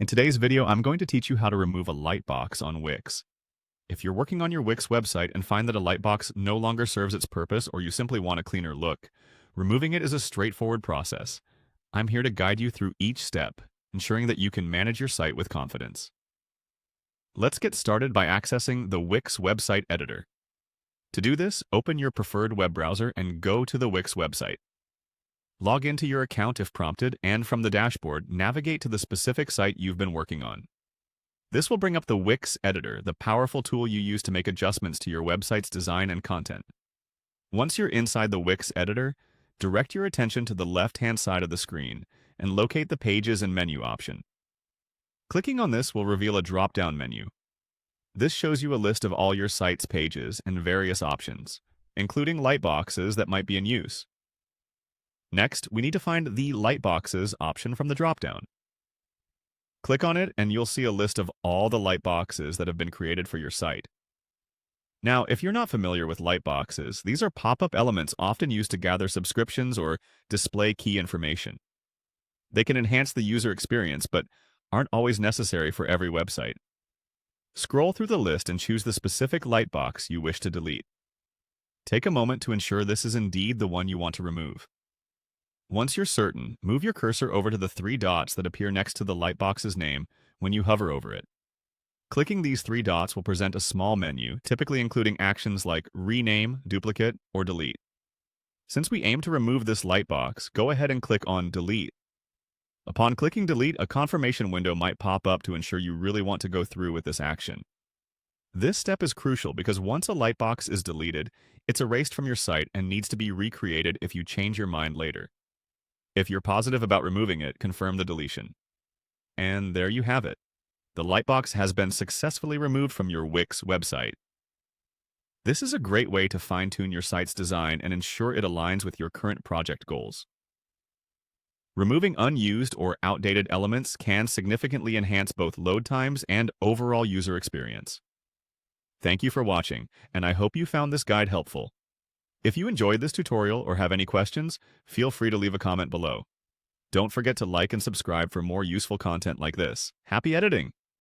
In today's video, I'm going to teach you how to remove a lightbox on Wix. If you're working on your Wix website and find that a lightbox no longer serves its purpose or you simply want a cleaner look, removing it is a straightforward process. I'm here to guide you through each step, ensuring that you can manage your site with confidence. Let's get started by accessing the Wix website editor. To do this, open your preferred web browser and go to the Wix website. Log into your account if prompted, and from the dashboard, navigate to the specific site you've been working on. This will bring up the Wix editor, the powerful tool you use to make adjustments to your website's design and content. Once you're inside the Wix editor, direct your attention to the left-hand side of the screen and locate the Pages and Menu option. Clicking on this will reveal a drop-down menu. This shows you a list of all your site's pages and various options, including lightboxes that might be in use. Next, we need to find the Lightboxes option from the dropdown. Click on it and you'll see a list of all the lightboxes that have been created for your site. Now, if you're not familiar with lightboxes, these are pop-up elements often used to gather subscriptions or display key information. They can enhance the user experience, but aren't always necessary for every website. Scroll through the list and choose the specific lightbox you wish to delete. Take a moment to ensure this is indeed the one you want to remove. Once you're certain, move your cursor over to the three dots that appear next to the lightbox's name when you hover over it. Clicking these three dots will present a small menu, typically including actions like rename, duplicate, or delete. Since we aim to remove this lightbox, go ahead and click on Delete. Upon clicking Delete, a confirmation window might pop up to ensure you really want to go through with this action. This step is crucial because once a lightbox is deleted, it's erased from your site and needs to be recreated if you change your mind later. If you're positive about removing it, confirm the deletion. And there you have it. The lightbox has been successfully removed from your Wix website. This is a great way to fine-tune your site's design and ensure it aligns with your current project goals. Removing unused or outdated elements can significantly enhance both load times and overall user experience. Thank you for watching, and I hope you found this guide helpful. If you enjoyed this tutorial or have any questions, feel free to leave a comment below. Don't forget to like and subscribe for more useful content like this. Happy editing!